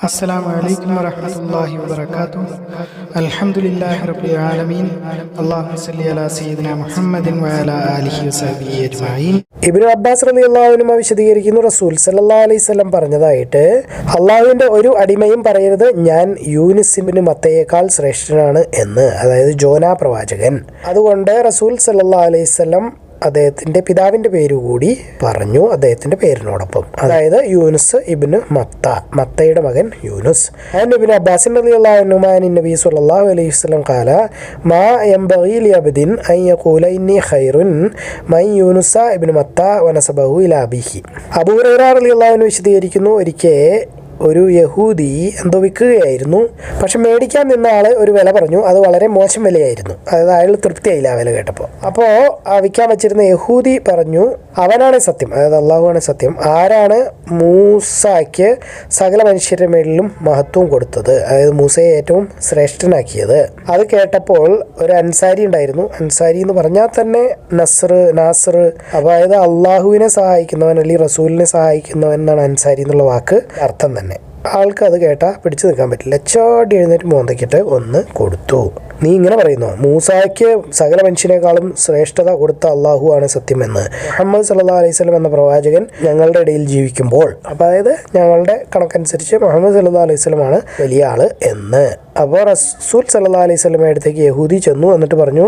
അസ്സലാമു അലൈക്കും വറഹ്മത്തുള്ളാഹി വബറകാതുഹു. അൽഹംദുലില്ലാഹി റബ്ബിൽ ആലമീൻ. അല്ലാഹുമ്മ സ്വല്ലി അലാ സയ്യിദിനാ മുഹമ്മദിൻ വഅലാ ആലിഹി വസഹ്ബിഹി അജ്മഈൻ. ഇബ്നു അബ്ബാസ് റളിയല്ലാഹു അൻഹു വിശദീകരിക്കുന്നു, റസൂൽ സല്ലല്ലാഹു അലൈഹി വസല്ലം പറഞ്ഞതായിട്ട്, അള്ളാഹുവിന്റെ ഒരു അടിമയും പറയരുത് ഞാൻ യൂനുസ് ഇബ്നു മത്തയേക്കാൾ ശ്രേഷ്ഠനാണ് എന്ന്, അതായത് ജോനാ പ്രവാചകൻ. അതുകൊണ്ട് റസൂൽ സല്ലല്ലാഹു അലൈഹി വസല്ലം അദ്ദേഹത്തിന്റെ പിതാവിന്റെ പേരുകൂടി പറഞ്ഞു അദ്ദേഹത്തിന്റെ പേരിനോടൊപ്പം, അതായത് യൂനുസ് ഇബ്നു മത്തയുടെ മകൻ യൂനുസ്. ഇബ്നു അബ്ബാസ് റളിയല്ലാഹു അൻഹു അൻ നബി സ്വല്ലല്ലാഹു അലൈഹി വസല്ലം ഖാല മാ യംബഗി ലിഅബ്ദിൻ അൻ യഖൂല ഇന്നി ഖൈറുൻ മൻ യൂനുസ ഇബ്നു മത്ത വനസബഹു ഇലാ അബീഹി. അബൂ ഹുറൈറ റളിയല്ലാഹു അൻഹു വിശദീകരിക്കുന്നു, ഒരിക്കൽ ഒരു യഹൂദി എന്തോ വിൽക്കുകയായിരുന്നു. പക്ഷെ മേടിക്കാൻ നിന്ന ആൾ ഒരു വില പറഞ്ഞു, അത് വളരെ മോശം വിലയായിരുന്നു. അതായത് അയാൾ തൃപ്തിയായില്ല ആ വില കേട്ടപ്പോൾ. അപ്പോൾ ആ വിൽക്കാൻ വെച്ചിരുന്ന യഹൂദി പറഞ്ഞു, അവനാണ് സത്യം, അതായത് അള്ളാഹുവാണ് സത്യം. ആരാണ് മൂസയ്ക്ക് സകല മനുഷ്യരുടെ മേളിലും മഹത്വം കൊടുത്തത്, അതായത് മൂസയെ ഏറ്റവും ശ്രേഷ്ഠനാക്കിയത്. അത് കേട്ടപ്പോൾ ഒരു അൻസാരി ഉണ്ടായിരുന്നു. അൻസാരി എന്ന് പറഞ്ഞാൽ തന്നെ നാസർ, അതായത് അള്ളാഹുവിനെ സഹായിക്കുന്നവൻ അല്ലെങ്കിൽ റസൂലിനെ സഹായിക്കുന്നവൻ എന്നാണ് അൻസാരി എന്നുള്ള വാക്ക് അർത്ഥം തന്നെ. ആൾക്ക് അത് കേട്ടാൽ പിടിച്ചു നിൽക്കാൻ പറ്റില്ല. ചാടി എഴുന്നേറ്റ് മോന്തക്കിട്ട് ഒന്ന് കൊടുത്തു. നീ ഇങ്ങനെ പറയുന്നു, മൂസായ്ക്ക് സകല മനുഷ്യനേക്കാളും ശ്രേഷ്ഠത കൊടുത്ത അള്ളാഹു ആണ് സത്യമെന്ന്. മുഹമ്മദ് സല്ലല്ലാഹു അലൈഹി വസല്ലം എന്ന പ്രവാചകൻ ഞങ്ങളുടെ ഇടയിൽ ജീവിക്കുമ്പോൾ, അതായത് ഞങ്ങളുടെ കണക്കനുസരിച്ച് മുഹമ്മദ് സല്ലല്ലാഹു അലൈഹി വസല്ലം ആണ് വലിയ ആള് എന്ന്. അപ്പോൾ റസൂൽ സല്ലല്ലാഹു അലൈഹി വസല്ലമയുടെ അടുത്തേക്ക് യഹൂദി ചെന്നു. എന്നിട്ട് പറഞ്ഞു,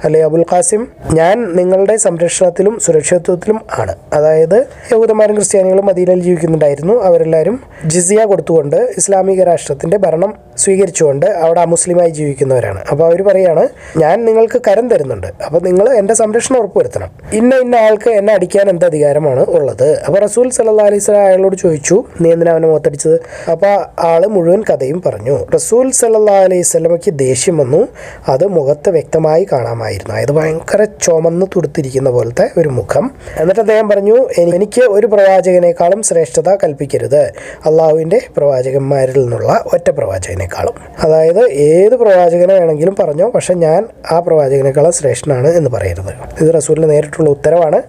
അല്ലേ അബുൽ ഖാസിം, ഞാൻ നിങ്ങളുടെ സംരക്ഷണത്തിലും സുരക്ഷിതത്വത്തിലും ആണ്. അതായത് യഹൂദന്മാരും ക്രിസ്ത്യാനികളും മദീനയിൽ ജീവിക്കുന്നുണ്ടായിരുന്നു. അവരെല്ലാവരും ജിസിയ കൊടുത്തുകൊണ്ട് ഇസ്ലാമിക രാഷ്ട്രത്തിന്റെ ഭരണം സ്വീകരിച്ചുകൊണ്ട് അവിടെ അമുസ്ലിമായി ജീവിക്കുന്നവരാണ്. അപ്പോൾ അവർ പറയാണ്, ഞാൻ നിങ്ങൾക്ക് കരം തരുന്നുണ്ട്, അപ്പോൾ നിങ്ങൾ എൻ്റെ സംരക്ഷണം ഉറപ്പുവരുത്തണം. ഇന്ന ആൾക്ക് എന്നെ അടിക്കാൻ എന്ത് അധികാരമാണ് ഉള്ളത്? അപ്പോൾ റസൂൽ സല്ലല്ലാഹു അലൈഹി വസല്ലം അയാളോട് ചോദിച്ചു, നീ എന്തിനാ അവനെ മുഖത്തടിച്ചത്? അപ്പോൾ ആള് മുഴുവൻ കഥയും പറഞ്ഞു. റസൂൽ സല്ലല്ലാഹു അലൈഹി വസല്ലമയ്ക്ക് ദേഷ്യം വന്നു. അത് മുഖത്ത് വ്യക്തമായി കാണാമായിരുന്നു. അതായത് ഭയങ്കര ചുമന്ന് തുടുത്തിരിക്കുന്ന പോലത്തെ ഒരു മുഖം. എന്നിട്ട് അദ്ദേഹം പറഞ്ഞു, എനിക്ക് ഒരു പ്രവാചകനേക്കാളും ശ്രേഷ്ഠത കൽപ്പിക്കരുത്, അള്ളാഹുവിൻ്റെ പ്രവാചകന്മാരിൽ നിന്നുള്ള ഒറ്റ പ്രവാചകനേക്കാളും. അതായത് ഏത് പ്രവാചകനെ വേണമെങ്കിലും പറഞ്ഞോ, പക്ഷെ ഞാൻ ആ പ്രവാചകനേക്കാളും ശ്രേഷ്ഠനാണ് എന്ന് പറയരുത്. ഇത് റസൂലിന് നേരിട്ടുള്ള ഉത്തരവാണ്.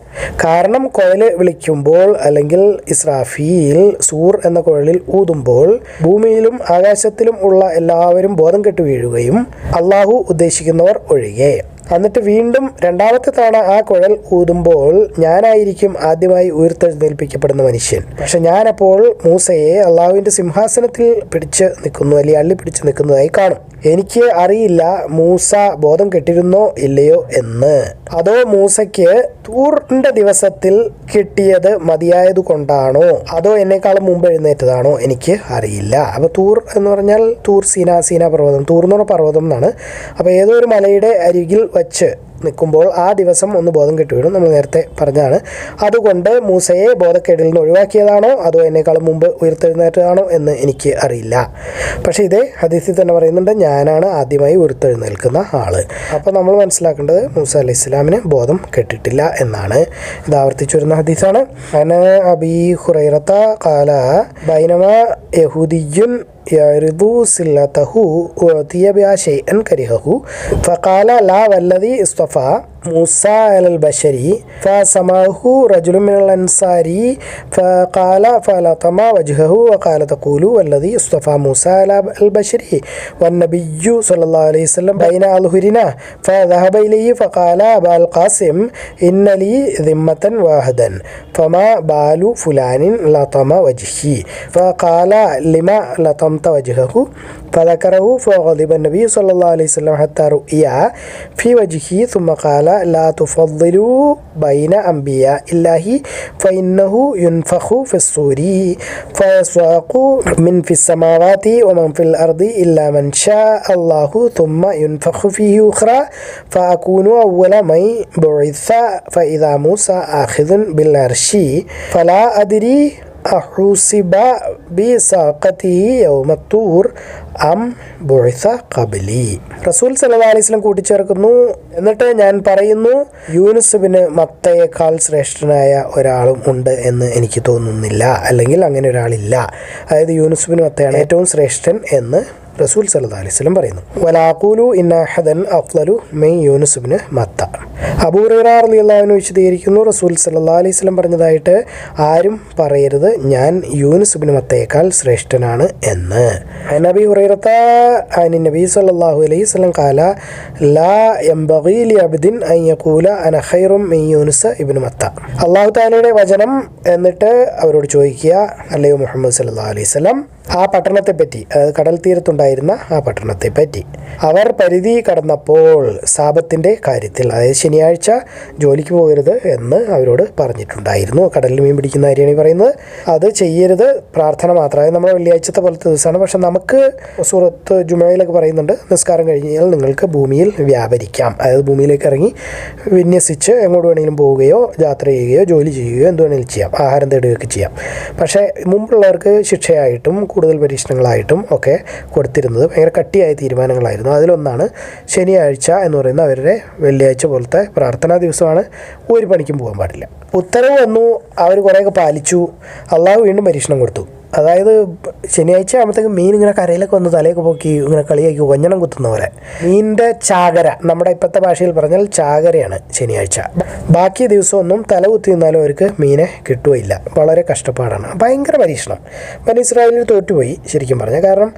കാരണം കുഴല് വിളിക്കുമ്പോൾ അല്ലെങ്കിൽ ഇസ്രാഫീൽ സൂർ എന്ന കുഴലിൽ ഊതുമ്പോൾ ഭൂമിയിലും ആകാശത്തിലും ഉള്ള എല്ലാവരും ബോധം കെട്ടു വീഴുകയും അള്ളാഹു ഉദ്ദേശിക്കുന്നവർ ഒഴികെ. എന്നിട്ട് വീണ്ടും രണ്ടാമത്തെ തവണ ആ കുഴൽ ഊതുമ്പോൾ ഞാനായിരിക്കും ആദ്യമായി ഉയർത്തെഴുന്നേൽപ്പിക്കപ്പെടുന്ന മനുഷ്യൻ. പക്ഷെ ഞാനപ്പോൾ മൂസയെ അള്ളാഹുവിൻ്റെ സിംഹാസനത്തിൽ പിടിച്ച് നിൽക്കുന്നു, അല്ലെങ്കിൽ അള്ളി പിടിച്ച് നിൽക്കുന്നതായി കാണും. എനിക്ക് അറിയില്ല മൂസ ബോധം കെട്ടിരുന്നോ ഇല്ലയോ എന്ന്. അതോ മൂസയ്ക്ക് തൂറിൻ്റെ ദിവസത്തിൽ കിട്ടിയത് മതിയായത് കൊണ്ടാണോ, അതോ എന്നെക്കാളും മുമ്പ് എഴുന്നേറ്റതാണോ, എനിക്ക് അറിയില്ല. അപ്പോൾ തൂർ എന്ന് പറഞ്ഞാൽ തൂർ സീന പർവ്വതം, തൂർ എന്ന് പറഞ്ഞ പർവ്വതം എന്നാണ്. അപ്പോൾ ഏതോ ഒരു മലയുടെ അരികിൽ വച്ച് നിൽക്കുമ്പോൾ ആ ദിവസം ഒന്ന് ബോധം കെട്ടുവീഴും, നമ്മൾ നേരത്തെ പറഞ്ഞതാണ്. അതുകൊണ്ട് മൂസയെ ബോധക്കേടിൽ നിന്ന് ഒഴിവാക്കിയതാണോ അതോ എന്നെക്കാളും മുമ്പ് ഉയർത്തെഴുന്നേറ്റതാണോ എന്ന് എനിക്ക് അറിയില്ല. പക്ഷേ ഇതേ ഹദീസിൽ തന്നെ പറയുന്നുണ്ട്, ഞാനാണ് ആദ്യമായി ഉയർത്തെഴുന്നേൽക്കുന്ന ആള്. അപ്പോൾ നമ്മൾ മനസ്സിലാക്കേണ്ടത് മൂസ അലൈഹി ഇസ്ലാമിന് ബോധം കെട്ടിട്ടില്ല എന്നാണ്. ഇത് ആവർത്തിച്ചു വരുന്ന ഹദീസാണ്. അന അബീ ഹുറൈറത ഖാല ബൈനമ യഹൂദിയ്യുൻ يعرض سلته أعطي بها شيئا كرهه فقال لا والذي اصطفى موسى على البشر فسمعه رجل من الأنصار فقال فلطم وجهه وقال تقول والذي اصطفى موسى على البشر والنبي صلى الله عليه وسلم بين أظهرنا فذهب إليه فقال أبا القاسم إن لي ذمة واحدا فما بال فلان لطم وجهي فقال لما لطمت وجهه فذكره فغضب النبي صلى الله عليه وسلم حتى رؤيا في وجهه ثم قال لا تفضلوا بين أنبياء الله فإنه ينفخ في الصور فيصعق من في السماوات ومن في الأرض إلا من شاء الله ثم ينفخ فيه أخرى فأكون أول من بعث فإذا موسى آخذ بالعرش فلا أدري അഹൂസിബ ബി സാഖതിഹി യൗമത്തൂർ അം ബുഇസ ഖബ്ലി. റസൂൽ സല്ലല്ലാഹു അലൈഹി വസല്ലം കൂട്ടിച്ചേർക്കുന്നു, എന്നിട്ട് ഞാൻ പറയുന്നു, യൂനുസ് ഇബ്നു മത്തയേക്കാൾ ശ്രേഷ്ഠനായ ഒരാളും ഉണ്ട് എന്ന് എനിക്ക് തോന്നുന്നില്ല, അല്ലെങ്കിൽ അങ്ങനെ ഒരാളില്ല. അതായത് യൂനുസ് ഇബ്നു മത്തയാണ് ഏറ്റവും ശ്രേഷ്ഠൻ എന്ന് റസൂൽ സല്ലല്ലാഹു അലൈഹി വസല്ലം പറയുന്നു. വലാഖൂലു ഇന്ന അഹദൻ അഫ്ളലു മിൻ യൂനുസ് ഇബ്നു മത്ത. അബൂ ഹുറൈറ റളിയല്ലാഹു അൻഹു വിശദീകരിക്കുന്നു, റസൂൽ സല്ലല്ലാഹു അലൈഹി വസല്ലം പറഞ്ഞതായിട്ട് ആരും പറയരുത് ഞാൻ യൂനുസ് ഇബ്നു മത്തയേക്കാൾ ശ്രേഷ്ഠനാണ് എന്ന്. നബി ഹുറൈറത അനി നബി സല്ലല്ലാഹു അലൈഹി വസല്ലം ഖാല ലാ യംബഗി ലി അബ്ദിൻ അൻ യഖൂല അന ഖൈറും മിൻ യൂനുസ് ഇബ്നു മത്ത. അല്ലാഹു തആലയുടെ വചനം എന്നിട്ട് അവരോട് ചോദിക്കുക, അല്ലയോ മുഹമ്മദ് സല്ലല്ലാഹു അലൈഹി വസല്ലം, ആ പട്ടണത്തെപ്പറ്റി, കടൽ തീരത്തുണ്ടായിരുന്ന ആ പട്ടണത്തെപ്പറ്റി അവർ പരിധി കടന്നപ്പോൾ സാബത്തിൻ്റെ കാര്യത്തിൽ, അതായത് ശനിയാഴ്ച ജോലിക്ക് പോകരുത് എന്ന് അവരോട് പറഞ്ഞിട്ടുണ്ടായിരുന്നു. കടലിൽ മീൻ പിടിക്കുന്ന കാര്യമാണ് ഈ പറയുന്നത്. അത് ചെയ്യരുത്, പ്രാർത്ഥന മാത്രം. അതായത് നമ്മുടെ വെള്ളിയാഴ്ചത്തെ പോലത്തെ ദിവസമാണ്. പക്ഷെ നമുക്ക് സൂറത്ത് ജുമയിലൊക്കെ പറയുന്നുണ്ട്, നിസ്കാരം കഴിഞ്ഞാൽ നിങ്ങൾക്ക് ഭൂമിയിൽ വ്യാപരിക്കാം. അതായത് ഭൂമിയിലേക്ക് ഇറങ്ങി വിന്യസിച്ച് എങ്ങോട്ട് വേണമെങ്കിലും പോവുകയോ യാത്ര ചെയ്യുകയോ ജോലി ചെയ്യുകയോ എന്ത് വേണമെങ്കിലും ചെയ്യാം, ആഹാരം തേടുകയൊക്കെ ചെയ്യാം. പക്ഷേ മുമ്പുള്ളവർക്ക് ശിക്ഷയായിട്ടും കൂടുതൽ പരീക്ഷണങ്ങളായിട്ടും ഒക്കെ കൊടുത്തിരുന്നത് ഭയങ്കര കട്ടിയായ തീരുമാനങ്ങളായിരുന്നു. അതിലൊന്നാണ് ശനിയാഴ്ച എന്ന് പറയുന്ന അവരുടെ വെള്ളിയാഴ്ച പോലത്തെ പ്രാർത്ഥനാ ദിവസമാണ്, ഒരു പണിക്കും പോകാൻ പാടില്ല. ഉത്തരവ് വന്നു, അവർ കുറേയൊക്കെ പാലിച്ചു. അള്ളാഹു വീണ്ടും പരീക്ഷണം കൊടുത്തു. അതായത് ശനിയാഴ്ച ആകുമ്പോഴത്തേക്കും മീൻ ഇങ്ങനെ കരയിലൊക്കെ വന്ന് തലയൊക്കെ പൊക്കി ഇങ്ങനെ കളിയാക്കി കൊഞ്ഞണം കുത്തുന്ന പോലെ. മീനിൻ്റെ ചാകര, നമ്മുടെ ഇപ്പോഴത്തെ ഭാഷയിൽ പറഞ്ഞാൽ ചാകരയാണ് ശനിയാഴ്ച. ബാക്കി ദിവസമൊന്നും തല കുത്തി നിന്നാലും അവർക്ക് മീനെ കിട്ടുകയില്ല. വളരെ കഷ്ടപ്പാടാണ്, ഭയങ്കര പരീക്ഷണം. ബനി ഇസ്രായേലിൽ തോറ്റുപോയി ശരിക്കും പറഞ്ഞാൽ. കാരണം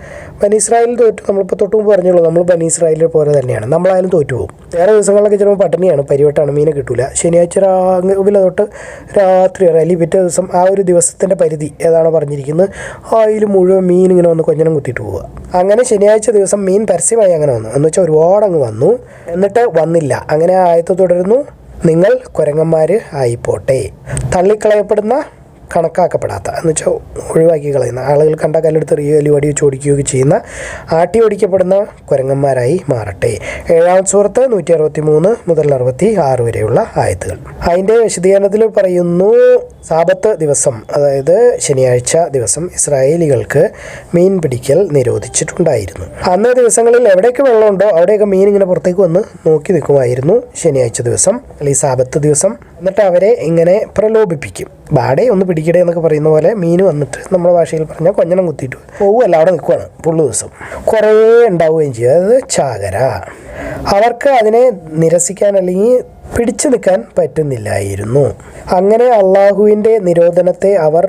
ബനി ഇസ്രായേലിൽ തോറ്റു, നമ്മളിപ്പോൾ തൊട്ട് മുമ്പ് പറഞ്ഞുള്ളൂ, നമ്മൾ ബനി ഇസ്രായേലിൽ പോലെ തന്നെയാണ്. നമ്മളായാലും തോറ്റുപോകും. വേറെ ദിവസങ്ങളിലൊക്കെ ചിലപ്പോൾ പട്ടിണിയാണ്, പരിവട്ടാണ്, മീനെ കിട്ടില്ല. ശനിയാഴ്ച രാവിലെ തൊട്ട് രാത്രി വരെ, അല്ലെങ്കിൽ പിറ്റേ ദിവസം ആ ഒരു ദിവസത്തിൻ്റെ പരിധി ഏതാണോ പറഞ്ഞിരിക്കുന്നത് അതിൽ മുഴുവൻ മീൻ ഇങ്ങനെ വന്ന് കൊഞ്ഞനം കുത്തിയിട്ട് പോവുക. അങ്ങനെ ശനിയാഴ്ച ദിവസം മീൻ പരസ്യമായി അങ്ങനെ വന്നു, എന്ന് വെച്ചാൽ ഒരുപാട് അങ്ങ് വന്നു. എന്നിട്ട് വന്നില്ല. അങ്ങനെ ആയത്ത് തുടരുന്നു, നിങ്ങൾ കുരങ്ങന്മാർ ആയിപ്പോട്ടെ. തള്ളിക്കളയപ്പെടുന്ന, കണക്കാക്കപ്പെടാത്ത, എന്ന് വെച്ചാൽ ഒഴിവാക്കി കളയുന്ന, ആളുകൾ കണ്ട കല്ലെടുത്ത് എറിയുകയോ അല്ലെങ്കിൽ വടി വെച്ച് ഓടിക്കുകയൊക്കെ ചെയ്യുന്ന, ആട്ടി ഓടിക്കപ്പെടുന്ന കുരങ്ങന്മാരായി മാറട്ടെ. 7-ാം സൂറത്ത് 163 മുതൽ 66 വരെയുള്ള ആയത്തുകൾ. അതിൻ്റെ വിശദീകരണത്തിൽ പറയുന്നു, സാബത്ത് ദിവസം, അതായത് ശനിയാഴ്ച ദിവസം ഇസ്രായേലികൾക്ക് മീൻ പിടിക്കൽ നിരോധിച്ചിട്ടുണ്ടായിരുന്നു. അന്നേ ദിവസങ്ങളിൽ എവിടെയൊക്കെ വെള്ളമുണ്ടോ അവിടെയൊക്കെ മീൻ ഇങ്ങനെ പുറത്തേക്ക് വന്ന് നോക്കി നിൽക്കുമായിരുന്നു ശനിയാഴ്ച ദിവസം അല്ലെങ്കിൽ സാബത്ത് ദിവസം. എന്നിട്ട് അവരെ ഇങ്ങനെ പ്രലോഭിപ്പിക്കും. ബാടെ ഒന്ന് പിടിക്കടേ എന്നൊക്കെ പറയുന്ന പോലെ മീൻ വന്നിട്ട് നമ്മുടെ ഭാഷയിൽ പറഞ്ഞാൽ കൊഞ്ഞണം കുത്തിയിട്ട് പോവുമല്ല, അവിടെ നിൽക്കുവാണ് ഫുള്ള് ദിവസം. കുറേ ഉണ്ടാവുകയും ചെയ്യും. അതായത് ചാകര. അവർക്ക് അതിനെ നിരസിക്കാൻ അല്ലെങ്കിൽ പിടിച്ചു നിൽക്കാൻ പറ്റുന്നില്ലായിരുന്നു. അങ്ങനെ അള്ളാഹുവിൻ്റെ നിരോധനത്തെ അവർ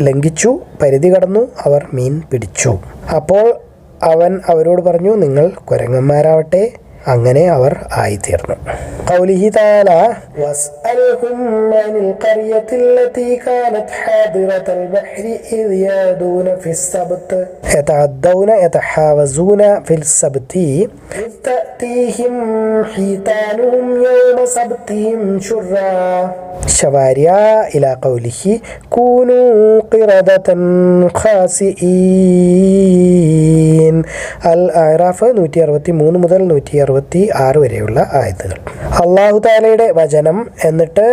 ലംഘിച്ചു, പരിധി കടന്നു, അവർ മീൻ പിടിച്ചു. അപ്പോൾ അവൻ അവരോട് പറഞ്ഞു, നിങ്ങൾ കുരങ്ങന്മാരാവട്ടെ. അങ്ങനെ അവർ ആയിത്തീർന്നു. ഖൗലിഹി തആല വസ്അൽഹും അനിൽ ഖറിയത്തില്ലതി കാനത് ഹാദിറതൽ ബഹ്രി ഇദ് യാദൂന ഫിസ്സബ്ത് യതഅദ്ദൂന യതഹാവസൂന ഫിൽസബ്തി ഇദ് തഅതീഹിം ഹീതാനുഹും യൗമ സബ്തിഹിം ശുർറാ ശവാരിയ ഇലാ ഖൗലിഹി കൂനൂ ഖിറദതൻ ഖാസിഈൻ. അൽ അറാഫ് 163 മുതൽ 166 വരെയുള്ള ആയത്തുകൾ. അല്ലാഹു തആലയുടെ വചനം. എന്നിട്ട്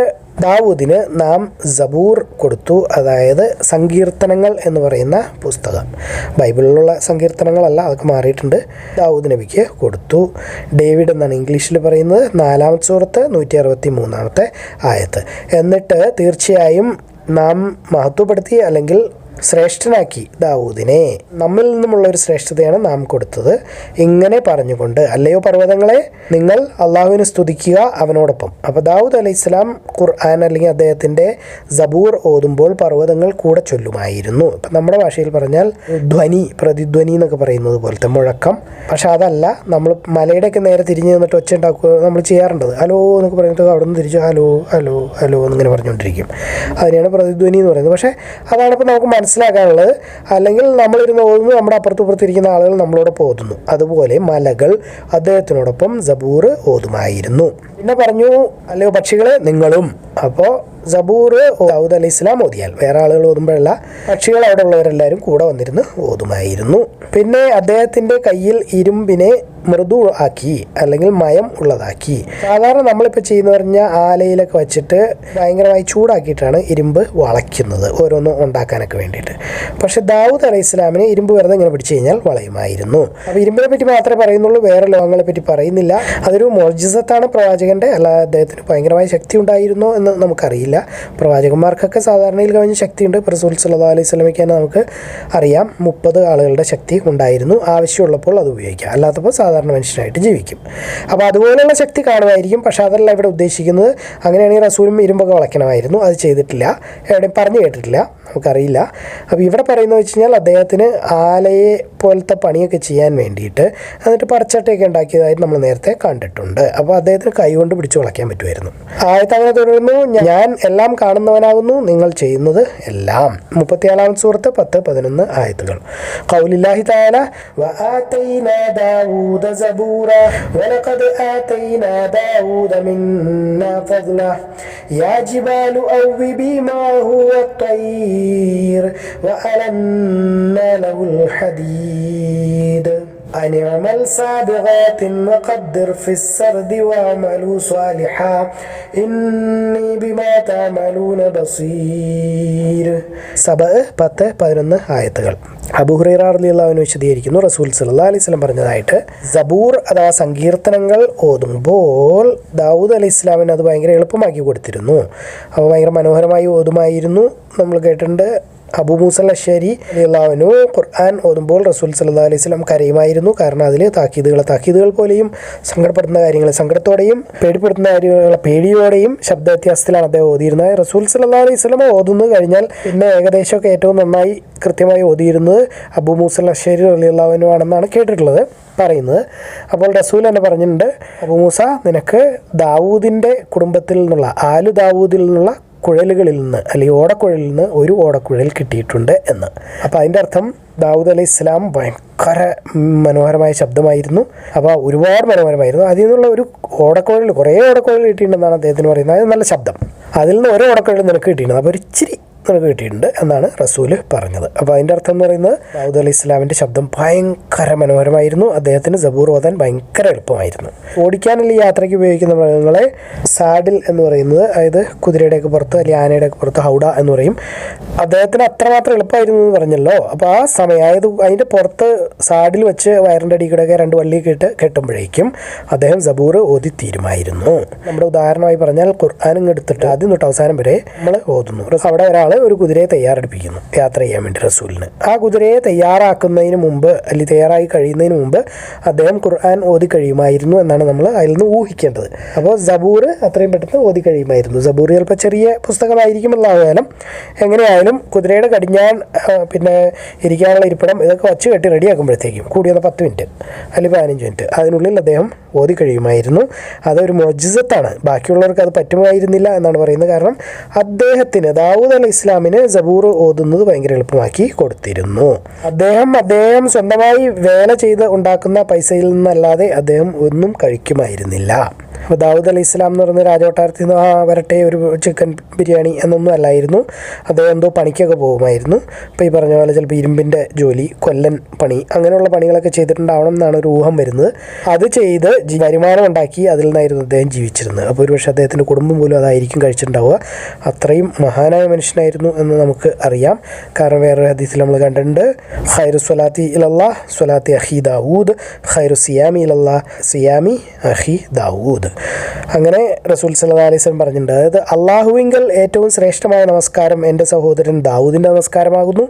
ദാവൂദിന് നാം സബൂർ കൊടുത്തു, അതായത് സങ്കീർത്തനങ്ങൾ എന്ന് പറയുന്ന പുസ്തകം. ബൈബിളിലുള്ള സങ്കീർത്തനങ്ങളല്ല, അതൊക്കെ മാറിയിട്ടുണ്ട്. ദാവൂദ് നബിക്ക് കൊടുത്തു. ഡേവിഡ് എന്നാണ് ഇംഗ്ലീഷിൽ പറയുന്നത്. 4-ാമത്തെ സൂറത്ത് 163-ാമത്തെ ആയത്ത്. എന്നിട്ട് തീർച്ചയായും നാം മഹത്വപ്പെടുത്തി അല്ലെങ്കിൽ ശ്രേഷ്ഠനാക്കി ദാവൂദിനെ. നമ്മിൽ നിന്നുമുള്ള ഒരു ശ്രേഷ്ഠതയാണ് നാം കൊടുത്തത്. ഇങ്ങനെ പറഞ്ഞുകൊണ്ട്, അല്ലയോ പർവ്വതങ്ങളെ, നിങ്ങൾ അള്ളാഹുവിനെ സ്തുതിക്കുക അവനോടൊപ്പം. അപ്പോൾ ദാവൂദ് അലൈഹിസ്സലാം ഖുർആൻ അല്ലെങ്കിൽ അദ്ദേഹത്തിൻ്റെ സബൂർ ഓതുമ്പോൾ പർവ്വതങ്ങൾ കൂടെ ചൊല്ലുമായിരുന്നു. ഇപ്പം നമ്മുടെ ഭാഷയിൽ പറഞ്ഞാൽ ധ്വനി, പ്രതിധ്വനി എന്നൊക്കെ പറയുന്നത് പോലത്തെ മുഴക്കം. പക്ഷെ അതല്ല, നമ്മൾ മലയുടെയൊക്കെ നേരെ തിരിഞ്ഞ് നിന്നിട്ട് ഒച്ച ഉണ്ടാക്കുക നമ്മൾ ചെയ്യാറുണ്ടത്. ഹലോ എന്നൊക്കെ പറയുന്നത് അവിടെ നിന്ന് തിരിച്ച് ഹലോ ഹലോ ഹലോ എന്നിങ്ങനെ പറഞ്ഞുകൊണ്ടിരിക്കും. അതിനെയാണ് പ്രതിധ്വനി എന്ന് പറയുന്നത്. പക്ഷേ അതാണിപ്പോൾ നമുക്ക് മനസ്സിലാക്കാനുള്ളത്. അല്ലെങ്കിൽ നമ്മളിരുന്ന് ഓതുന്നു, നമ്മുടെ അപ്പുറത്തിരിക്കുന്ന ആളുകൾ നമ്മളോടൊപ്പം ഓതുന്നു. അതുപോലെ മലകൾ അദ്ദേഹത്തിനോടൊപ്പം സബൂർ ഓതുമായിരുന്നു. പിന്നെ പറഞ്ഞു, അല്ലയോ പക്ഷികളെ നിങ്ങളും. അപ്പോൾ സബൂർ ദാവൂദ് അലൈഹിസ്സലാം ഓതിയാൽ, വേറെ ആളുകൾ ഓതുമ്പോഴല്ല, പക്ഷികൾ അവിടെ ഉള്ളവരെല്ലാവരും കൂടെ വന്നിരുന്ന് ഓതുമായിരുന്നു. പിന്നെ അദ്ദേഹത്തിൻ്റെ കയ്യിൽ ഇരുമ്പിനെ മൃദു ആക്കി അല്ലെങ്കിൽ മയം ഉള്ളതാക്കി. സാധാരണ നമ്മളിപ്പോൾ ചെയ്യുന്ന പറഞ്ഞാൽ ആലയിലൊക്കെ വെച്ചിട്ട് ഭയങ്കരമായി ചൂടാക്കിയിട്ടാണ് ഇരുമ്പ് വളയ്ക്കുന്നത്, ഓരോന്നും ഉണ്ടാക്കാനൊക്കെ വേണ്ടിയിട്ട്. പക്ഷെ ദാവൂദ് അലൈഹിസ്സലാമിന് ഇരുമ്പ് വെറുതെ ഇങ്ങനെ പിടിച്ചു കഴിഞ്ഞാൽ വളയുമായിരുന്നു. അപ്പോൾ ഇരുമ്പിനെ പറ്റി മാത്രമേ പറയുന്നുള്ളൂ, വേറെ ലോകങ്ങളെ പറ്റി പറയുന്നില്ല. അതൊരു മോജിസത്താണ് പ്രവാചകൻ്റെ, അല്ലാതെ അദ്ദേഹത്തിന് ഭയങ്കരമായ ശക്തി ഉണ്ടായിരുന്നോ എന്ന് നമുക്കറിയില്ല. ശക്തിയില്ല. പ്രവാചകന്മാർക്കൊക്കെ സാധാരണയിൽ കവിഞ്ഞ ശക്തിയുണ്ട്. റസൂൽ സല്ലല്ലാഹു അലൈഹി വസല്ലമയ്ക്ക് തന്നെ നമുക്ക് അറിയാം 30 ആളുകളുടെ ശക്തി ഉണ്ടായിരുന്നു. ആവശ്യമുള്ളപ്പോൾ അത് ഉപയോഗിക്കാം, അല്ലാത്തപ്പോൾ സാധാരണ മനുഷ്യനായിട്ട് ജീവിക്കും. അപ്പോൾ അതുപോലെയുള്ള ശക്തി കാണുമായിരിക്കും. പക്ഷേ അതല്ല ഇവിടെ ഉദ്ദേശിക്കുന്നത്. അങ്ങനെയാണെങ്കിൽ റസൂലും ഇരുമ്പൊക്കെ വളയ്ക്കണമായിരുന്നു. അത് ചെയ്തിട്ടില്ല, എവിടെയും പറഞ്ഞു കേട്ടിട്ടില്ല, നമുക്കറിയില്ല. അപ്പോൾ ഇവിടെ പറയുന്നത് വെച്ച് കഴിഞ്ഞാൽ അദ്ദേഹത്തിന് ആലയെ പോലത്തെ പണിയൊക്കെ ചെയ്യാൻ വേണ്ടിയിട്ട് എന്നിട്ട് പറച്ചട്ടയൊക്കെ ഉണ്ടാക്കിയതായിട്ട് നമ്മൾ നേരത്തെ കണ്ടിട്ടുണ്ട്. അപ്പോൾ അദ്ദേഹത്തിന് കൈകൊണ്ട് പിടിച്ച് വളയ്ക്കാൻ പറ്റുമായിരുന്നു. ആയത്ത് അങ്ങനെ തുടരുന്നു, ഞാൻ എല്ലാം കാണുന്നവനാകുന്നു, നിങ്ങൾ ചെയ്യുന്നത് എല്ലാം. 37-ാമത്തെ സൂറത്ത് 10-11 ആയത്തുകൾ. ഖൗലുല്ലാഹി തആല വആതൈനാ ദാവൂദ സബൂറ വലഖദ് ആതൈനാ ദാവൂദ മിന്നാ ഫദ്ല യാ ജിബാലു അവ്വിബി മാഹു വത്തയ്ർ വഅലന്നാ ലഹുൽ ഹദീദ് أن اعمل سابغات وقدر في السرد واعملوا صالحا إني بما تعملون بصير. സബഅ 10-11 ആയത്തുകൾ. അബൂ ഹുറൈറ റളിയല്ലാഹു അൻഹു വിശദീകരിക്കുന്നു, റസൂൽ സല്ലല്ലാഹു അലൈഹി വസല്ലം പറഞ്ഞതായിട്ട്, സബൂർ അഥവാ സങ്കീർത്തനങ്ങൾ ഓതുമ്പോൾ ദാവൂദ് അലൈഹിസ്സലാമിന് അത് ഭയങ്കര എളുപ്പമാക്കി കൊടുത്തിരുന്നു. അപ്പോൾ ഭയങ്കര മനോഹരമായി ഓതുമായിരുന്നു. നമ്മൾ കേട്ടിട്ടുണ്ട്. അബൂ മൂസ അശ്ശരി റളിയല്ലാഹു അൻഹു ഖുർആൻ ഓതുമ്പോൾ റസൂൽ സല്ലല്ലാഹു അലൈഹി വസല്ലം കരയുമായിരുന്നു. കാരണം അതിൽ താക്കീതുകൾ പോലെയും സങ്കടപ്പെടുന്ന കാര്യങ്ങൾ സങ്കടത്തോടെയും പേടിപ്പെടുത്തുന്ന കാര്യങ്ങൾ പേടിയോടെയും ശബ്ദ വ്യത്യാസത്തിലാണ് അദ്ദേഹം ഓതിയിരുന്നത്. റസൂൽ സല്ലല്ലാഹു അലൈഹി വസല്ലം ഓതുന്നത് കഴിഞ്ഞാൽ പിന്നെ ഏകദേശമൊക്കെ ഏറ്റവും നന്നായി കൃത്യമായി ഓതിയിരുന്നത് അബൂ മൂസ അശ്ശരി റളിയല്ലാഹു അൻഹു ആണെന്നാണ് കേട്ടിട്ടുള്ളത് പറയുന്നത്. അപ്പോൾ റസൂൽ തന്നെ പറഞ്ഞിട്ടുണ്ട്, അബൂ മൂസ, നിനക്ക് ദാവൂദിൻ്റെ കുടുംബത്തിൽ നിന്നുള്ള ആലു ദാവൂദിൽ നിന്നുള്ള കുഴലുകളിൽ നിന്ന് അല്ലെങ്കിൽ ഓടക്കുഴലിൽ നിന്ന് ഒരു ഓടക്കുഴൽ കിട്ടിയിട്ടുണ്ട് എന്ന്. അപ്പോൾ അതിൻ്റെ അർത്ഥം ദാവൂദ് അലൈഹി ഇസ്ലാം ഭയങ്കര മനോഹരമായ ശബ്ദമായിരുന്നു. അപ്പോൾ ഒരുപാട് മനോഹരമായിരുന്നു. അതിൽ നിന്നുള്ള ഒരു ഓടക്കുഴൽ, കുറേ ഓടക്കുഴൽ കിട്ടിയിട്ടുണ്ടെന്നാണ് അദ്ദേഹത്തിന് പറയുന്നത്. അത് നല്ല ശബ്ദം. അതിൽ നിന്ന് ഓരോ ഓടക്കുഴൽ നിനക്ക് കിട്ടിയിട്ടുണ്ട്, അപ്പോൾ ഒരു ഇച്ചിരി നമുക്ക് കിട്ടിയിട്ടുണ്ട് എന്നാണ് റസൂല് പറഞ്ഞത്. അപ്പോൾ അതിൻ്റെ അർത്ഥം എന്ന് പറയുന്നത് ദാവൂദ് അലൈഹി ഇസ്ലാമിൻ്റെ ശബ്ദം ഭയങ്കര മനോഹരമായിരുന്നു. അദ്ദേഹത്തിന് സബൂർ ഓതാൻ ഭയങ്കര എളുപ്പമായിരുന്നു. ഓടിക്കാനുള്ള യാത്രയ്ക്ക് ഉപയോഗിക്കുന്ന മൃഗങ്ങളെ സാഡിൽ എന്ന് പറയുന്നത്, അതായത് കുതിരയുടെയൊക്കെ പുറത്ത് അല്ലെങ്കിൽ ആനയുടെയൊക്കെ പുറത്ത് ഹൗഡ എന്ന് പറയും. അദ്ദേഹത്തിന് അത്രമാത്രം എളുപ്പമായിരുന്നു എന്ന് പറഞ്ഞല്ലോ. അപ്പോൾ ആ സമയം അതിൻ്റെ പുറത്ത് സാഡിൽ വെച്ച് വയറിൻ്റെ അടിയിലൂടെയൊക്കെ 2 വള്ളിയൊക്കെ ഇട്ട് കെട്ടുമ്പോഴേക്കും അദ്ദേഹം സബൂർ ഓതി തീരുമായിരുന്നു. നമ്മുടെ ഉദാഹരണമായി പറഞ്ഞാൽ ഖുർആൻ എടുത്തിട്ട് ആദ്യം തൊട്ട് അവസാനം വരെ നമ്മൾ ഓതുന്നു. അവിടെ ഒരാൾ ഒരു കുതിരയെ തയ്യാറെടുപ്പിക്കുന്നു യാത്ര ചെയ്യാൻ വേണ്ടി റസൂലിന്. ആ കുതിരയെ തയ്യാറാക്കുന്നതിന് മുമ്പ് അല്ലെങ്കിൽ തയ്യാറായി കഴിയുന്നതിന് മുമ്പ് അദ്ദേഹം ഖുർആൻ ഓതി കഴിയുമായിരുന്നു എന്നാണ് നമ്മൾ അതിൽ നിന്ന് ഊഹിക്കേണ്ടത്. അപ്പോൾ സബൂർ അത്രയും പെട്ടെന്ന് ഓതി കഴിയുമായിരുന്നു. സബൂർ ചിലപ്പോൾ ചെറിയ പുസ്തകമായിരിക്കുമെന്നായാലും എങ്ങനെയായാലും കുതിരയുടെ കടിഞ്ഞാൻ പിന്നെ ഇരിക്കാനുള്ള ഇരിപ്പിടം ഇതൊക്കെ വച്ച് കെട്ടി റെഡിയാക്കുമ്പോഴത്തേക്കും കൂടി വന്ന 10 മിനിറ്റ് അല്ലെങ്കിൽ 15 മിനിറ്റ് അതിനുള്ളിൽ അദ്ദേഹം ഓതി കഴിയുമായിരുന്നു. അതൊരു മുഅ്ജിസത്താണ്. ബാക്കിയുള്ളവർക്ക് അത് പറ്റുമായിരുന്നില്ല എന്നാണ് പറയുന്നത്. കാരണം അദ്ദേഹത്തിന് ദാവൂദ് അലൈഹി ഇസ്ലാമിന് സബൂർ ഓതുന്നത് ഭയങ്കര എളുപ്പമാക്കി കൊടുത്തിരുന്നു. അദ്ദേഹം സ്വന്തമായി വേല ചെയ്ത് ഉണ്ടാക്കുന്ന പൈസയിൽ നിന്നല്ലാതെ അദ്ദേഹം ഒന്നും കഴിക്കുമായിരുന്നില്ല. അപ്പോൾ ദാവൂദ് അലൈഹി ഇസ്ലാം എന്ന് പറയുന്ന രാജകൊട്ടാരത്തിൽ നിന്ന് വരട്ടെ ഒരു ചിക്കൻ ബിരിയാണി എന്നൊന്നും അല്ലായിരുന്നു. അദ്ദേഹം എന്തോ പണിക്കൊക്കെ പോകുമായിരുന്നു. ഇപ്പോൾ ഈ പറഞ്ഞ പോലെ ചിലപ്പോൾ ഇരുമ്പിൻ്റെ ജോലി, കൊല്ലൻ പണി, അങ്ങനെയുള്ള പണികളൊക്കെ ചെയ്തിട്ടുണ്ടാവണം എന്നാണ് ഒരു ഊഹം വരുന്നത്. അത് ചെയ്ത് വരുമാനം ഉണ്ടാക്കി അതിൽ നിന്നായിരുന്നു അദ്ദേഹം ജീവിച്ചിരുന്നത്. അപ്പോൾ ഒരുപക്ഷെ അദ്ദേഹത്തിൻ്റെ കുടുംബം പോലും അതായിരിക്കും കഴിച്ചിട്ടുണ്ടാവുക. അത്രയും മഹാനായ മനുഷ്യനായിരുന്നു എന്ന് നമുക്ക് അറിയാം. കാരണം വേറൊരു ഹദീസിൽ നമ്മൾ കണ്ടിട്ടുണ്ട്, ഖൈറു സ്വലാത്തി ഇലല്ലാ സ്വലാത്തി അഹി ദാവൂദ്, ഖൈറു സിയാമി ഇലല്ലാ സിയാമി അഹി ദാവൂദ്. അങ്ങനെ റസൂൽ സല്ലല്ലാഹു അലൈഹി വസല്ലം പറഞ്ഞിട്ടുണ്ട്, അതായത് അള്ളാഹുവിങ്കൽ ഏറ്റവും ശ്രേഷ്ഠമായ നമസ്കാരം എൻ്റെ സഹോദരൻ ദാവൂദിൻ്റെ നമസ്കാരമാകുന്നു.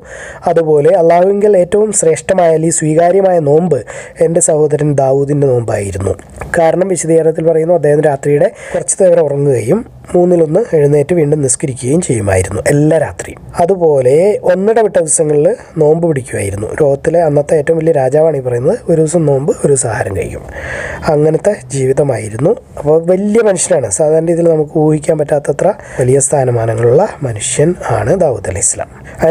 അതുപോലെ അള്ളാഹുവിങ്കൽ ഏറ്റവും ശ്രേഷ്ഠമായ അല്ലെങ്കിൽ സ്വീകാര്യമായ നോമ്പ് എൻ്റെ സഹോദരൻ ദാവൂദിൻ്റെ നോമ്പായിരുന്നു. കാരണം വിശദീകരണത്തിൽ പറയുന്നു, അദ്ദേഹം രാത്രിയുടെ കുറച്ച് നേരം ഉറങ്ങുകയും 3-1 എഴുന്നേറ്റ് വീണ്ടും നിസ്കരിക്കുകയും ചെയ്യുമായിരുന്നു എല്ലാ രാത്രിയും. അതുപോലെ ഒന്നിടവിട്ട ദിവസങ്ങളിൽ നോമ്പ് പിടിക്കുമായിരുന്നു. ലോകത്തിലെ അന്നത്തെ ഏറ്റവും വലിയ രാജാവാണ് ഈ പറയുന്നത്. ഒരു ദിവസം നോമ്പ്, ഒരു ദിവസം ആഹാരം കഴിക്കും. അങ്ങനത്തെ ജീവിതമായിരുന്നു. അപ്പോൾ വലിയ മനുഷ്യനാണ്. സാധാരണ രീതിയിൽ നമുക്ക് ഊഹിക്കാൻ പറ്റാത്തത്ര വലിയ സ്ഥാനമാനങ്ങളുള്ള മനുഷ്യൻ ആണ് ദാവൂദ് അലൈഹി ഇസ്ലാം.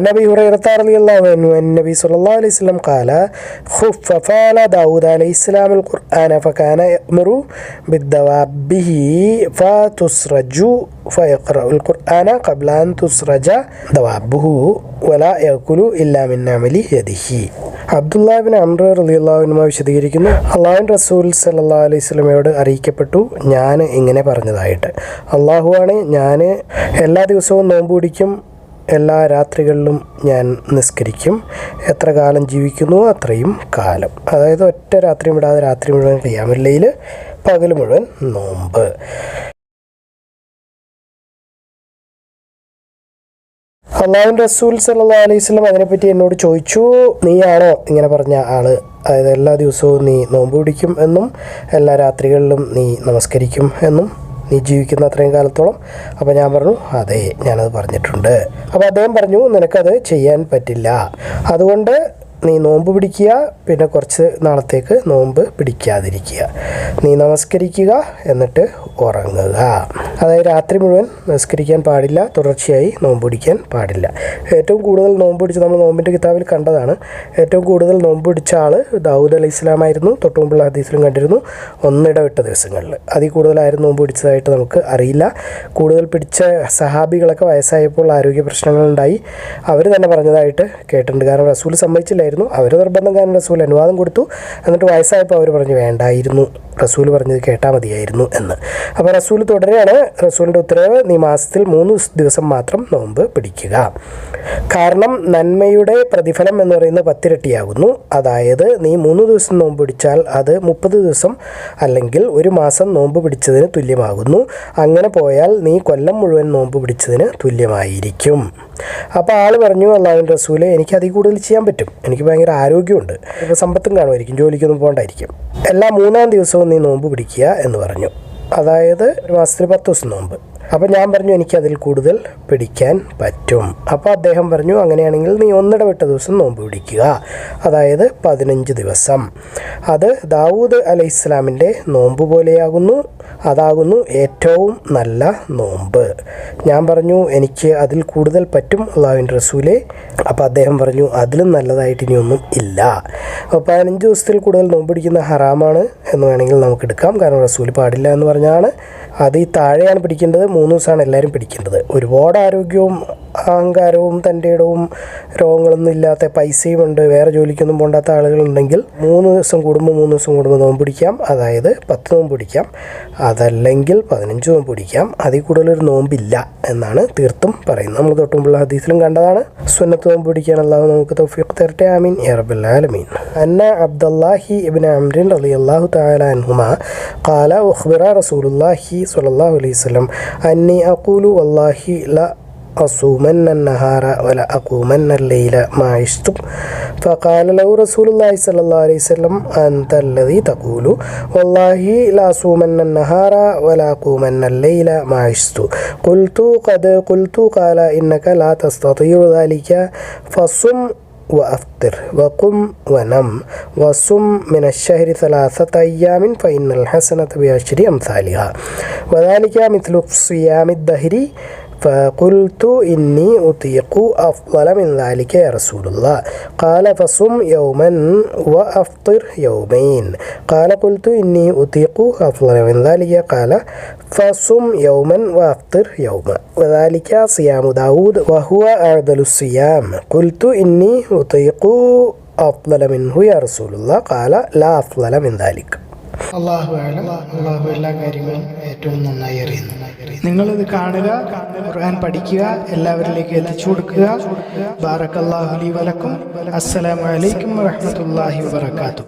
നബി ഹുറൈറ റളിയല്ലാഹു അൻഹു നബി സല്ലല്ലാഹു അലൈഹി വസല്ലം ഖാല ഖുഫഫ ദാവൂദ് അലൈഹി ഇസ്ലാം ഖുർആന ഫകാന യഅ്മുറു ബിദ്ദവാബിഹി ഫതുസ്റജു ഫയഖറഉൽ ഖുർആന ഖബ്ല അൻ തുസ്റജ ദവാബുഹു വലാ യഅകുലു ഇല്ലാ മിൻ അമലി യദിഹി. അബ്ദുല്ലാഹ് ഇബ്നു അംർ റളിയല്ലാഹു അൻഹു വിശദീകരിക്കുന്നു, അല്ലാഹുവിൻ്റെ റസൂൽ സല്ലല്ലാഹു അലൈഹി വസല്ലമയോട് അറിയിക്കപ്പെട്ടു, ഞാൻ ഇങ്ങനെ പറഞ്ഞതായിട്ട്, അള്ളാഹുവാണ്, ഞാൻ എല്ലാ ദിവസവും നോമ്പ് പിടിക്കും, എല്ലാ രാത്രികളിലും ഞാൻ നിസ്കരിക്കും, എത്ര കാലം ജീവിക്കുന്നു അത്രയും കാലം. അതായത് ഒറ്റ രാത്രി വിടാതെ രാത്രി മുഴുവൻ ഖിയാമുൽ ലൈൽ, പകൽ മുഴുവൻ നോമ്പ്. അള്ളാഹുവിൻ്റെ റസൂൽ സല്ലല്ലാഹു അലൈഹി വസല്ലം അതിനെപ്പറ്റി എന്നോട് ചോദിച്ചു, നീയാണോ ഇങ്ങനെ പറഞ്ഞ ആള്? അതായത് എല്ലാ ദിവസവും നീ നോമ്പ് പിടിക്കും എന്നും എല്ലാ രാത്രികളിലും നീ നമസ്കരിക്കും എന്നും നീ ജീവിക്കുന്ന അത്രയും കാലത്തോളം. അപ്പോൾ ഞാൻ പറഞ്ഞു, അതെ, ഞാനത് പറഞ്ഞിട്ടുണ്ട്. അപ്പോൾ അദ്ദേഹം പറഞ്ഞു, നിനക്കത് ചെയ്യാൻ പറ്റില്ല, അതുകൊണ്ട് നീ നോമ്പ് പിടിക്കുക, പിന്നെ കുറച്ച് നാളത്തേക്ക് നോമ്പ് പിടിക്കാതിരിക്കുക, നീ നമസ്കരിക്കുക, എന്നിട്ട് ഉറങ്ങുക. അതായത് രാത്രി മുഴുവൻ നമസ്കരിക്കാൻ പാടില്ല, തുടർച്ചയായി നോമ്പ് പിടിക്കാൻ പാടില്ല. ഏറ്റവും കൂടുതൽ നോമ്പ് പിടിച്ച് നമ്മൾ നോമ്പിൻ്റെ കിതാബിൽ കണ്ടതാണ്, ഏറ്റവും കൂടുതൽ നോമ്പ് പിടിച്ച ആൾ ദാവൂദ് അലൈഹി ഇസ്ലാമായിരുന്നു. തൊട്ട് മുമ്പുള്ള ഹദീസിലും കണ്ടിരുന്നു, ഒന്നിടവിട്ട ദിവസങ്ങളിൽ. അതിൽ കൂടുതലായിരുന്നു നോമ്പ് പിടിച്ചതായിട്ട് നമുക്ക് അറിയില്ല. കൂടുതൽ പിടിച്ച സഹാബികളൊക്കെ വയസ്സായപ്പോൾ ആരോഗ്യ പ്രശ്നങ്ങളുണ്ടായി, അവർ തന്നെ പറഞ്ഞതായിട്ട് കേട്ടിട്ടുണ്ട്. കാരണം റസൂൽ സമ്മതിച്ചില്ലായിരുന്നു, അവർ നിർബന്ധം കാരണം റസൂൽ അനുവാദം കൊടുത്തു. എന്നിട്ട് വയസ്സായപ്പോൾ അവർ പറഞ്ഞു വേണ്ടായിരുന്നു, റസൂൽ പറഞ്ഞത് കേട്ടാൽ മതിയായിരുന്നു എന്ന്. അപ്പോൾ റസൂൽ തുടരുകയാണ്, റസൂലിൻ്റെ ഉത്തരവ്, നീ മാസത്തിൽ 3 ദിവസം മാത്രം നോമ്പ് പിടിക്കുക. കാരണം നന്മയുടെ പ്രതിഫലം എന്ന് പറയുന്നത് 10 ഇരട്ടിയാകുന്നു. അതായത് നീ 3 ദിവസം നോമ്പ് പിടിച്ചാൽ അത് 30 ദിവസം അല്ലെങ്കിൽ ഒരു മാസം നോമ്പ് പിടിച്ചതിന് തുല്യമാകുന്നു. അങ്ങനെ പോയാൽ നീ കൊല്ലം മുഴുവൻ നോമ്പ് പിടിച്ചതിന് തുല്യമായിരിക്കും. അപ്പോൾ ആൾ പറഞ്ഞു, അള്ളാഹുവിൻ്റെ റസൂലെ, എനിക്ക് അതിൽ കൂടുതൽ ചെയ്യാൻ പറ്റും, എനിക്ക് ഭയങ്കര ആരോഗ്യമുണ്ട്, ഇപ്പോൾ സമ്പത്തും കാണുമായിരിക്കും, ജോലിക്കൊന്നും പോകണ്ടായിരിക്കും, എല്ലാ 3-ാം ദിവസവും നീ നോമ്പ് പിടിക്കുക എന്ന് പറഞ്ഞു. അതായത് ഒരു മാസത്തിൽ 10 ദിവസം നോമ്പ്. അപ്പോൾ ഞാൻ പറഞ്ഞു, എനിക്കതിൽ കൂടുതൽ പിടിക്കാൻ പറ്റും. അപ്പോൾ അദ്ദേഹം പറഞ്ഞു, അങ്ങനെയാണെങ്കിൽ നീ ഒന്നിടവിട്ട ദിവസം നോമ്പ് പിടിക്കുക, അതായത് 15 ദിവസം. അത് ദാവൂദ് അലൈഹി ഇസ്ലാമിൻ്റെ നോമ്പ് പോലെയാകുന്നു, അതാകുന്നു ഏറ്റവും നല്ല നോമ്പ്. ഞാൻ പറഞ്ഞു, എനിക്ക് അതിൽ കൂടുതൽ പറ്റും അള്ളാഹുവിൻ്റെ റസൂലെ. അപ്പോൾ അദ്ദേഹം പറഞ്ഞു, അതിലും നല്ലതായിട്ട് ഇനിയൊന്നും ഇല്ല. അപ്പോൾ 15 ദിവസത്തിൽ കൂടുതൽ നോമ്പ് പിടിക്കുന്ന ഹറാമാണ് എന്ന് വേണമെങ്കിൽ നമുക്ക് എടുക്കാം, കാരണം റസൂൽ പാടില്ല എന്ന് പറഞ്ഞാണ്. അത് ഈ താഴെയാണ് പിടിക്കേണ്ടത്, 3 ദിവസമാണ് എല്ലാവരും പിടിക്കേണ്ടത്. ഒരുപാട് ആരോഗ്യവും അഹങ്കാരവും തൻ്റെ ഇടവും രോഗങ്ങളൊന്നും ഇല്ലാത്ത, പൈസയും ഉണ്ട്, വേറെ ജോലിക്കൊന്നും പോകാത്ത ആളുകളുണ്ടെങ്കിൽ 3 ദിവസം കൂടുമ്പോൾ നോമ്പ് പിടിക്കാം, അതായത് 10 നോമ്പ് പിടിക്കാം, അതല്ലെങ്കിൽ 15 നോമ്പ് പിടിക്കാം. അതിൽ കൂടുതലൊരു നോമ്പില്ല എന്നാണ് തീർത്തും പറയുന്നത്. നമ്മൾ തൊട്ടുമുമ്പുള്ള ഹദീസിലും കണ്ടതാണ്. സുന്നത്ത് നോമ്പ് പിടിക്കാൻ അല്ലാഹു നമുക്ക് തൗഫീഖ് തരട്ടെ, ആമീൻ യാ റബ്ബൽ ആലമീൻ. അന്ന അബ്ദുല്ലാഹി ഇബ്നു അംർ റളിയല്ലാഹു തആല അൻഹുമാ ഖാല ഉഖ്ബിറ റസൂലുള്ളാഹി സ്വല്ലല്ലാഹു അലൈഹി വസല്ലം അന്നി അഖൂലു വല്ലാഹി ല أصومن النهار ولا أقومن الليل ما عشت فقال له رسول الله صلى الله عليه وسلم أنت الذي تقول والله لا أصومن النهار ولا أقومن الليل ما عشت قلت قد قلت قال إنك لا تستطيع ذلك فصم وأفطر وقم ونم وصم من الشهر 3 أيام فإن الحسنة بعشر أمثالها وذلك مثل صيام الدهر فقلت إني أطيق أفضل من ذلك يا رسول الله قال فصم يوما وأفطر يومين قال قلت إني أطيق أفضل من ذلك قال فصم يوما وأفطر يوما وذلك صيام داود وهو أعدل الصيام قلت إني أطيق أفضل منه يا رسول الله قال لا أفضل من ذلك. അള്ളാഹു അലം. അള്ളാഹു എല്ലാ കാര്യങ്ങളും ഏറ്റവും നന്നായി അറിയുന്നു. നിങ്ങളിത് കാണുക, ഖുർആൻ പഠിക്കുക, എല്ലാവരിലേക്ക് എത്തിച്ചു കൊടുക്കുക. ബാറക്കല്ലാഹു ലി വലക്കും. അസ്സലാമു അലൈക്കും വറഹ്മത്തുള്ളാഹി വബറകാതുഹു.